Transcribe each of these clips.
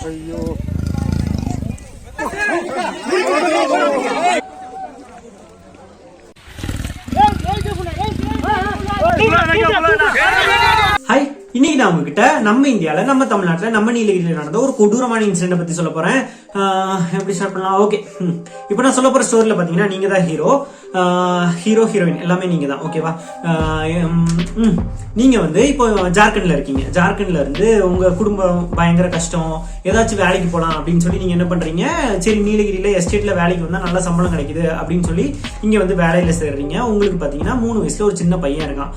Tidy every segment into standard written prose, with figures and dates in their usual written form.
ஐயோ ஹாய், இன்னைக்கு நான் உங்ககிட்ட நம்ம இந்தியால, நம்ம தமிழ்நாட்டுல, நம்ம நீலகிரியில நடந்த ஒரு கொடூரமான இன்சிடென்ட் பத்தி சொல்ல போறேன். எப்படி ஸ்டார்ட் பண்ணலாம்? ஓகே, இப்போ நான் சொல்ல போற ஸ்டோரியில பாத்தீங்கன்னா நீங்க தான் ஹீரோயின் எல்லாமே நீங்க தான். ஓகேவா? நீங்க வந்து இப்போ ஜார்க்கண்ட்ல இருக்கீங்க. ஜார்க்கண்ட்ல இருந்து உங்க குடும்பம் பயங்கர கஷ்டம், ஏதாச்சும் வேலைக்கு போலாம் அப்படின்னு சொல்லி நீங்க என்ன பண்றீங்க, சரி நீலகிரியில எஸ்டேட்ல வேலைக்கு வந்தா நல்ல சம்பளம் கிடைக்குது அப்படின்னு சொல்லி இங்க வந்து வேலையில சேர்றீங்க. உங்களுக்கு பாத்தீங்கன்னா 3 வயசுல ஒரு சின்ன பையன் இருக்கான்.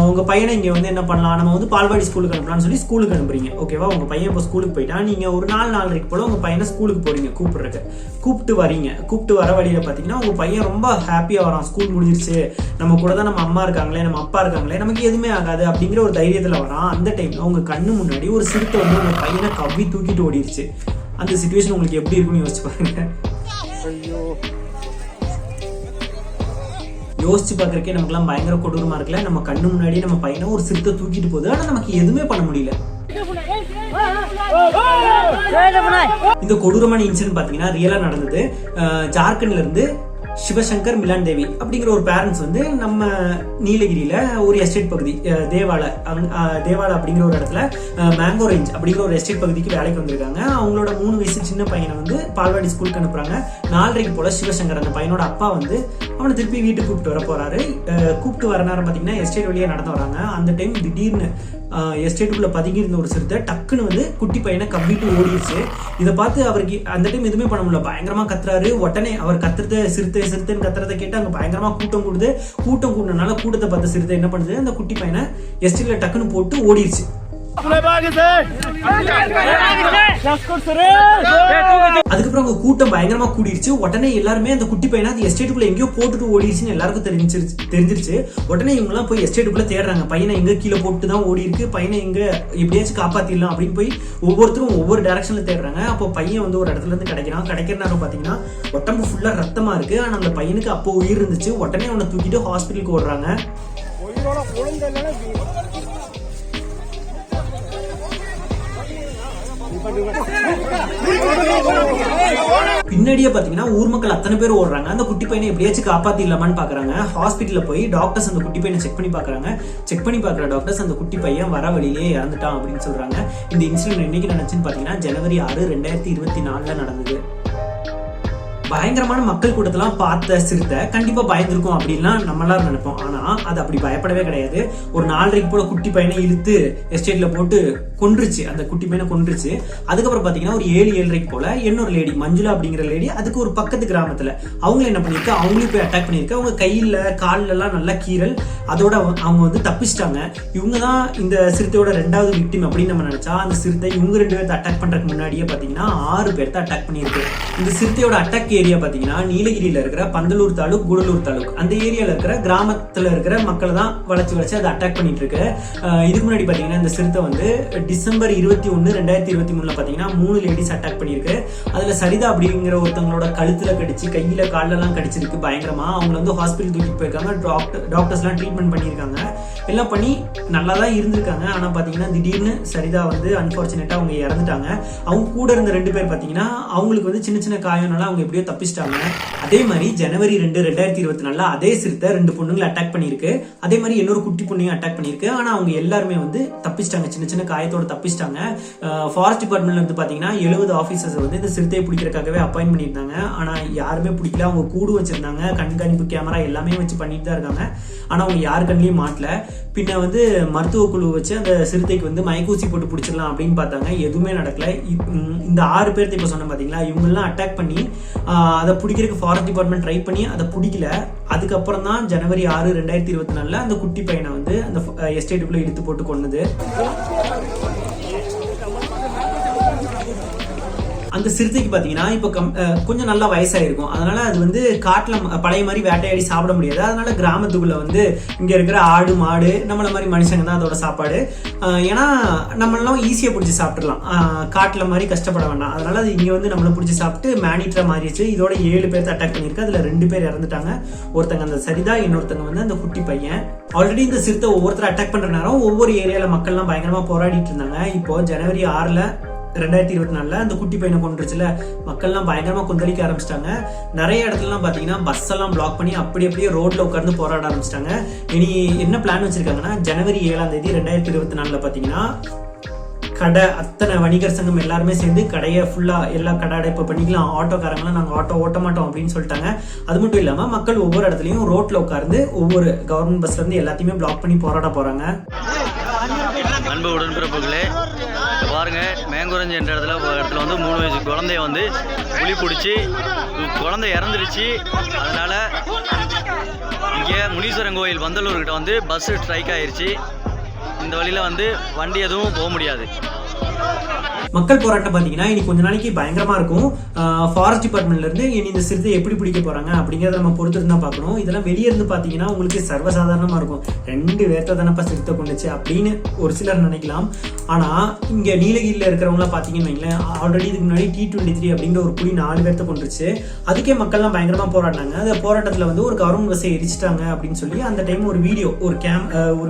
உங்க பையனை இங்க வந்து என்ன பண்ணலாம், நம்ம வந்து பால்வாடி ஸ்கூலுக்கு அனுப்பலாம்னு சொல்லி ஸ்கூலுக்கு அனுப்புறீங்க. ஓகேவா? உங்க பையன் இப்போ ஸ்கூலுக்கு போயிட்டா, நீங்க ஒரு 4-4:30 போல உங்க பையனை ஸ்கூலுக்கு போறீங்க கூப்பிட்டு வரீங்க. கூப்பிட்டு வர வழியில பாத்தீங்கன்னா உங்க பையன் ரொம்ப ஹாப்பியா வரான். ஸ்கூல் முடிஞ்சிருச்சு, நம்ம கூட தான் நம்ம அம்மா இருக்காங்களே, நம்ம அப்பா இருக்காங்களே, நமக்கு எதுவுமே ஆகாது அப்படிங்கிற ஒரு தைரியத்துல வரான். அந்த டைம்ல உங்க கண்ணு முன்னாடி ஒரு சிறுத்தை வந்து உங்க பையனை கவ்வி தூக்கிட்டு ஓடிடுச்சு. அந்த சிச்சுவேஷன் உங்களுக்கு எப்படி இருக்குன்னு யோசிச்சு பாருங்க. யோசிச்சு பாக்குறக்கே நமக்கு எல்லாம் பயங்கர கொடூரமா இருக்குல்ல. நம்ம கண்ணு முன்னாடி நம்ம பையனை ஒரு சிறுத்தை தூக்கிட்டு போகுது, ஆனா நமக்கு எதுவுமே பண்ண முடியல. இந்த கொடூரமான இன்சிடென்ட் பாத்தீங்கன்னா ரியலா நடந்தது. ஜார்க்கண்ட்ல இருந்து சிவசங்கர் மிலான் தேவி அப்படிங்கிற ஒரு பேரண்ட்ஸ் வந்து நம்ம நீலகிரியில ஒரு எஸ்டேட் பகுதி தேவால அப்படிங்கிற ஒரு இடத்துல மேங்கோ ரேஞ்ச் அப்படிங்கிற ஒரு எஸ்டேட் பகுதிக்கு வேலைக்கு வந்திருக்காங்க. அவங்களோட 3 வயசு சின்ன பையனை வந்து பால்வாடி ஸ்கூலுக்கு அனுப்புறாங்க. 4:30 போல சிவசங்கர் அந்த பையனோட அப்பா வந்து அவனை திருப்பி வீட்டுக்கு கூப்பிட்டு வர போறாரு. கூப்பிட்டு வர நேரம் பாத்தீங்கன்னா எஸ்டேட் வழியா நடந்து வராங்க. அந்த டைம் திடீர்னு எஸ்டேட்டுக்குள்ள பதுங்கி இருந்த ஒரு சிறுத்தை டக்குன்னு வந்து குட்டி பையனை கவ்விட்டு ஓடிடுச்சு. இதை பார்த்து அவருக்கு அந்த டைம் எதுவுமே பண்ண முடியல. பயங்கரமா கத்துறாரு. உடனே அவர் கத்துறத சிறுத்தைன்னு கத்துறதை கேட்டு அங்க பயங்கரமா கூட்டம் கூடுனால கூட்டத்தை பார்த்த சிறுத்தை என்ன பண்ணுது, அந்த குட்டி பையனை எஸ்டேட்ல டக்குன்னு போட்டு ஓடிடுச்சு. அதுக்கப்புறம் அவங்க கூட்டம் பயங்கரமா கூடிருச்சு. உடனே எல்லாருமே அந்த குட்டி பையனை அந்த எஸ்டேட்டுக்குள்ள எங்கேயோ போட்டுட்டு ஓடிடுச்சுன்னு எல்லாருக்கும் தெரிஞ்சிருச்சு. உடனே இவங்க எல்லாம் போய் எஸ்டேட்டுக்குள்ள தேடுறாங்க. பையனை எங்க கீழே போட்டு தான் ஓடி இருக்கு, பையனை எங்க எப்படியாச்சும் காப்பாத்திடலாம் அப்படின்னு போய் ஒவ்வொருத்தரும் ஒவ்வொரு டைரக்ஷன்ல தேடுறாங்க. அப்போ பையன் வந்து ஒரு இடத்துல இருந்து கிடைக்கிற நேரம் பாத்தீங்கன்னா உடம்பு ஃபுல்லா ரத்தமா இருக்கு. ஆனா அந்த பையனுக்கு அப்போ உயிர் இருந்துச்சு. உடனே அவனை தூக்கிட்டு ஹாஸ்பிட்டலுக்கு ஓடுறாங்க. பின்னாடியே பாத்தீங்கன்னா ஊர் மக்கள் அத்தனை பேர் ஓடுறாங்க. அந்த குட்டி பையனை எப்படியாச்சும் காப்பாத்திடலாமான்னு பாக்குறாங்க. ஹாஸ்பிட்டல்ல போய் டாக்டர்ஸ் அந்த குட்டி பையனை செக் பண்ணி பாக்குற டாக்டர்ஸ் அந்த குட்டி பையன் வர வழியிலே இறந்துட்டான் அப்படின்னு சொல்றாங்க. இந்த இன்சிடென்ட் என்னைக்கு நடந்துச்சுன்னு பாத்தீங்கன்னா ஜனவரி 6, 2024 நடந்தது. பயங்கரமான மக்கள் கூட்டத்தெல்லாம் பார்த்த சிறுத்தை கண்டிப்பா பயந்துருக்கும் அப்படின்லாம் நம்ம எல்லாரும் நினைப்போம். ஆனா அது அப்படி பயப்படவே கிடையாது. ஒரு 4:30 போல குட்டி பையனை இழுத்து எஸ்டேட்ல போட்டு கொன்றுச்சு. அந்த குட்டி பையனை கொன்றுச்சு. அதுக்கப்புறம் பாத்தீங்கன்னா ஒரு 7-7:30 போல இன்னொரு லேடி மஞ்சுளா அப்படிங்கிற லேடி அதுக்கு ஒரு பக்கத்து கிராமத்துல அவங்களும் என்ன பண்ணிருக்க, அவங்களையும் போய் அட்டாக் பண்ணிருக்க. அவங்க கையில கால்ல எல்லாம் நல்லா கீறல். அதோட அவங்க வந்து தப்பிச்சிட்டாங்க. இவங்கதான் இந்த சிறுத்தையோட 2வது விக்டிம் அப்படின்னு நம்ம நினைச்சா, அந்த சிறுத்தை இவங்க 2 பேர்த்த அட்டாக் பண்றதுக்கு முன்னாடியே பாத்தீங்கன்னா 6 பேர்த்த அட்டாக் பண்ணிருக்கு. இந்த சிறுத்தையோட அட்டாக் ஏரியா பாத்தீங்கன்னா நீலகிரியில இருக்கிற பந்தலூர் தாலுக், கூடலூர் தாலுக் அந்த ஏரியால இருக்கிற கிராமத்துல இருக்கிற மக்களை தான் வளைச்சு அதை அட்டாக் பண்ணிட்டு இருக்கு. இதுக்கு முன்னாடி பாத்தீங்கன்னா இந்த சிறுத்தை வந்து டிசம்பர் 21, 2023 பாத்தீங்கன்னா 3 லேடிஸ் அட்டாக் பண்ணிருக்கு. அதுல சரிதா அப்படிங்கிற ஒருத்தவங்களோட கழுத்துல கடிச்சு, கையில கால்ல எல்லாம் கடிச்சிருக்கு பயங்கரமா. அவங்க வந்து ஹாஸ்பிட்டல் தூக்கிட்டு போயிருக்காங்க. டாக்டர்ஸ் எல்லாம் ட்ரீட்மெண்ட் பண்ணிருக்காங்க. எல்லாம் பண்ணி நல்லா தான் இருந்திருக்காங்க. ஆனா பாத்தீங்கன்னா திடீர்னு சரிதா வந்து அன்பார்ச்சுனேட்டா அவங்க இறந்துட்டாங்க. அவங்க கூட இருந்த 2 பேர் பாத்தீங்கன்னா அவங்களுக்கு வந்து சின்ன சின்ன காயம்னால அவங்க எப்படியோ தப்பிச்சிட்டாங்க. அதே மாதிரி ஜனவரி 2, 2024 அதே சிறுத்தை 2 பொண்ணுங்களை அட்டாக் பண்ணிருக்கு. அதே மாதிரி இன்னொரு குட்டி பொண்ணையும் அட்டாக் பண்ணிருக்கு. ஆனா அவங்க எல்லாருமே வந்து தப்பிச்சிட்டாங்க, சின்ன சின்ன காயத்தோட தப்பிச்சிட்டாங்க. ஃபாரஸ்ட் டிபார்ட்மெண்ட்ல இருந்து பாத்தீங்கன்னா 70 ஆபீசர்ஸ் வந்து இந்த சிறுத்தையை பிடிக்கிறதுக்காகவே அப்பாயிண்ட் பண்ணியிருந்தாங்க. ஆனா யாருமே பிடிக்கல. அவங்க கூடு வச்சிருந்தாங்க, கண்காணிப்பு கேமரா எல்லாமே வச்சு பண்ணிட்டு தான் இருக்காங்க. ஆனா அவங்க யாரு கண்ணிலையும் மாட்டல. பின்ன வந்து மருத்துவ குழு வச்சு அந்த சிறுத்தைக்கு வந்து மயக்கூசி போட்டு பிடிச்சிடலாம் அப்படின்னு பார்த்தாங்க. எதுவுமே நடக்கல. இந்த 6 பேர்த்த இப்ப சொன்ன பாத்தீங்களா, இவங்க எல்லாம் அட்டாக் பண்ணி அதை பிடிக்கிறதுக்கு ஃபாரஸ்ட் டிபார்ட்மெண்ட் ட்ரை பண்ணி அதை பிடிக்கல. அதுக்கப்புறம் தான் ஜனவரி 6, 2024 அந்த குட்டி பையனை வந்து அந்த எஸ்டேட்டுக்குள்ள இழுத்து போட்டு கொன்னது. அந்த சிறுத்தைக்கு பாத்தீங்கன்னா இப்ப கொஞ்சம் நல்லா வயசாயிருக்கும். அதனால அது வந்து காட்டுல பழைய மாதிரி வேட்டையாடி சாப்பிட முடியாது. அதனால கிராமத்துக்குள்ள வந்து இங்க இருக்கிற ஆடு மாடு நம்மள மாதிரி மனுஷங்க தான் அதோட சாப்பாடு. ஏன்னா நம்மளாம் ஈஸியா பிடிச்சி சாப்பிட்டுலாம், காட்டுல மாதிரி கஷ்டப்பட வேண்டாம். அதனால அது இங்க வந்து நம்மள பிடிச்சி சாப்பிட்டு மேனிட்டரா மாறிடுச்சு. இதோட 7 பேர்த்த அட்டாக் பண்ணிருக்கு. அதுல 2 பேர் இறந்துட்டாங்க. ஒருத்தங்க அந்த சரிதா, இன்னொருத்தங்க வந்து அந்த குட்டி பையன். ஆல்ரெடி இந்த சிறுத்தை ஒவ்வொருத்தர் அட்டாக் பண்ற நேரம் ஒவ்வொரு ஏரியால மக்கள்லாம் பயங்கரமா போராடிட்டு இருந்தாங்க. இப்போ ஜனவரி 6 2024 அந்த குட்டி பையனை கொண்டுருச்சுல, மக்கள்லாம் பயங்கரமா கொந்தளிக்க ஆரம்பிச்சிட்டாங்க. நிறைய இடத்துலலாம் பாத்தீங்கன்னா பஸ் எல்லாம் பிளாக் பண்ணி அப்படியே ரோட்ல உட்கார்ந்து போராட ஆரம்பிச்சிட்டாங்க. இனி என்ன பிளான் வச்சிருக்காங்கன்னா, ஜனவரி 7 2024 பாத்தீங்கன்னா கடை அத்தனை வணிகர் சங்கம் எல்லாருமே சேர்ந்து கடையை ஃபுல்லா எல்லா கடை அடைப்பு பண்ணிக்கலாம். ஆட்டோக்காரங்களாம் நாங்கள் ஆட்டோ ஓட்ட மாட்டோம் அப்படின்னு சொல்லிட்டாங்க. அது மட்டும் இல்லாம மக்கள் ஒவ்வொரு இடத்துலயும் ரோட்ல உட்கார்ந்து ஒவ்வொரு கவர்மெண்ட் பஸ்ல இருந்து எல்லாத்தையுமே பிளாக் பண்ணி போராட போறாங்க. அன்பு உடன்பிறப்புகளே, பாருங்க, மேங்குரஞ்சி என்ற இடத்துல வந்து 3 வயசு குழந்தைய வந்து புலி பிடிச்சி குழந்தை இறந்துருச்சு. அதனால இங்கே முனீஸ்வரன் கோயில் வந்தலூர்கிட்ட வந்து பஸ் ஸ்ட்ரைக் ஆயிடுச்சு. இந்த வழியில வந்து வண்டி எதுவும் போக முடியாது. மக்கள் போராட்டம் பாத்தீங்கன்னா இனி கொஞ்ச நாளைக்கு பயங்கரமா இருக்கும். ஃபாரஸ்ட் டிபார்ட்மெண்ட்ல இருந்து இனி இந்த சிறுத்தை எப்படி பிடிக்க போறாங்க அப்படிங்கறத நம்ம பொறுத்து இருந்தா பாக்கணும். இதெல்லாம் வெளியே இருந்து பாத்தீங்கன்னா உங்களுக்கு சர்வசாதாரணமா இருக்கும். 2 பேர்த்த தானப்பா சிறுத்தை கொண்டுச்சு அப்படின்னு ஒரு சிலர் நினைக்கலாம். ஆனா இங்க நீலகிரியில இருக்கிறவங்க பாத்தீங்கன்னு வைங்களேன், ஆல்ரெடி இதுக்கு முன்னாடி T23 அப்படிங்கிற ஒரு புலி 4 பேர்த்த கொண்டுருச்சு. அதுக்கே மக்கள்லாம் பயங்கரமா போராடினாங்க. அந்த போராட்டத்துல வந்து ஒரு கவர்மெண்ட் பஸ்ஸை எரிச்சிட்டாங்க அப்படின்னு சொல்லி அந்த டைம் ஒரு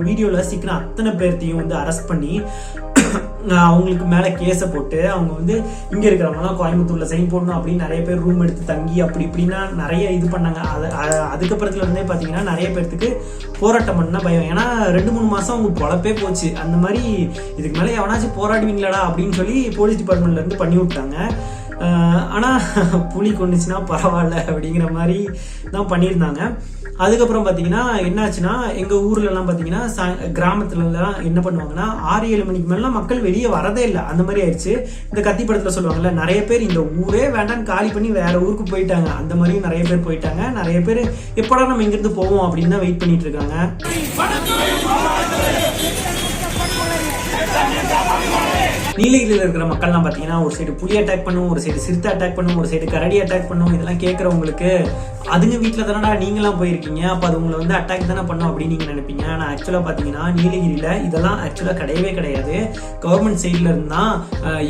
வீடியோல சிக்கின அத்தனை பேர்த்தையும் வந்து அரெஸ்ட் பண்ணி அவங்களுக்கு மேல கேஸை போட்டு அவங்க வந்து இங்க இருக்கிறவங்கலாம் கோயம்புத்தூர்ல சைன் போடணும் அப்படின்னு நிறைய பேர் ரூம் எடுத்து தங்கி அப்படி இப்படின்னா நிறைய இது பண்ணாங்க. அதுக்கப்புறத்துல இருந்தே பாத்தீங்கன்னா நிறைய பேர்த்துக்கு போராட்டம் பண்ணா பயம். ஏன்னா 2-3 மாசம் அவங்க பொழப்பே போச்சு. அந்த மாதிரி இதுக்கு மேல எவனாச்சும் போராடுவீங்களாடா அப்படின்னு சொல்லி போலீஸ் டிபார்ட்மெண்ட்ல இருந்து பண்ணி விட்டாங்க. ஆனா புலி கொண்டுச்சுன்னா பரவாயில்ல அப்படிங்கிற மாதிரி தான் பண்ணியிருந்தாங்க. அதுக்கப்புறம் பாத்தீங்கன்னா என்னாச்சுன்னா, எங்க ஊர்ல எல்லாம் பாத்தீங்கன்னா கிராமத்துல எல்லாம் என்ன பண்ணுவாங்கன்னா 6-7 மணிக்கு மேல மக்கள் வெளியே வரதே இல்லை. அந்த மாதிரி ஆயிடுச்சு. இந்த கத்தி படத்துல சொல்லுவாங்கல்ல, நிறைய பேர் இந்த ஊரே வேண்டாம் காலி பண்ணி வேற ஊருக்கு போயிட்டாங்க. அந்த மாதிரியும் நிறைய பேர் போயிட்டாங்க. நிறைய பேர் எப்படா நம்ம இங்க இருந்து போவோம் அப்படின்னு தான் வெயிட் பண்ணிட்டு இருக்காங்க. நீலகிரியில் இருக்கிற மக்கள்லாம் பாத்தீங்கன்னா ஒரு சைடு புலி அட்டாக் பண்ணும், ஒரு சைடு சிறுத்தை அட்டாக் பண்ணும், ஒரு சைடு கரடி அட்டாக் பண்ணும். இதெல்லாம் கேட்கறவங்களுக்கு அதுங்க வீட்டுல தானடா நீங்களாம் போயிருக்கீங்க, அப்ப அது உங்களை வந்து அட்டாக் தானே பண்ணும் அப்படின்னு நீங்க நினைப்பீங்க. ஆனா ஆக்சுவலா பாத்தீங்கன்னா நீலகிரியில இதெல்லாம் ஆக்சுவலா கிடையவே கிடையாது. கவர்மெண்ட் சைட்ல இருந்தா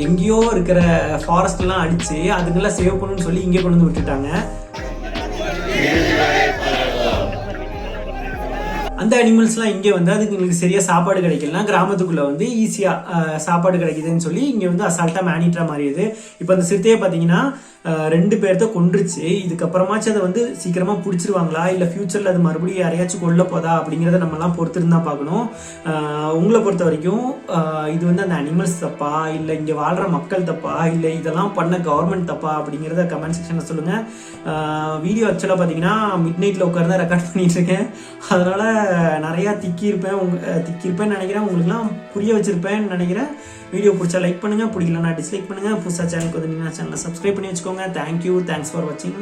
எங்கேயோ இருக்கிற ஃபாரஸ்ட் எல்லாம் அடிச்சு அதுக்கெல்லாம் சேவ் பண்ணணும்னு சொல்லி இங்கே கொண்டு வந்து விட்டுட்டாங்க. அந்த அனிமல்ஸ்லாம் இங்கே வந்து அதுக்கு உங்களுக்கு சரியா சாப்பாடு கிடைக்கலாம், கிராமத்துக்குள்ள வந்து ஈஸியா சாப்பாடு கிடைக்குதுன்னு சொல்லி இங்க வந்து அசால்ட்டா மேனிட்ரா மாறியது. இப்போ அந்த சிறுத்தையை பாத்தீங்கன்னா 2 பேர்த்த கொன்றுச்சு. இதுக்கப்புறமாச்சும் அதை வந்து சீக்கிரமா பிடிச்சிருவாங்களா, இல்ல ஃபியூச்சர்ல அது மறுபடியும் யாரையாச்சும் கொல்ல போதா அப்படிங்கறத நம்ம எல்லாம் பொறுத்து இருந்தா பாக்கணும். உங்களை பொறுத்த வரைக்கும் இது வந்து அந்த அனிமல்ஸ் தப்பா, இல்ல இங்க வாழ்ற மக்கள் தப்பா, இல்ல இதெல்லாம் பண்ண கவர்மெண்ட் தப்பா அப்படிங்கறத கமெண்ட் செக்ஷன்ல சொல்லுங்க. வீடியோ ஆக்சுவலா பாத்தீங்கன்னா மிட் நைட்ல உட்கார்ந்து ரெக்கார்ட் பண்ணிட்டு இருக்கேன். அதனால நிறைய திக்கிருப்பேன்னு நினைக்கிறேன். உங்களுக்குலாம் புரிய வச்சிருப்பேன்னு நினைக்கிறேன். வீடியோ பிடிச்சா லைக் பண்ணுங்க, பிடிக்கலன்னா டிஸ்லைக் பண்ணுங்க. புதுசா சேனலுக்கு வந்து சேனலை சப்ஸ்கிரைப் பண்ணி வச்சுக்கோங்க. தேங்க்யூ, தேங்க்ஸ் ஃபார் வாட்சிங்.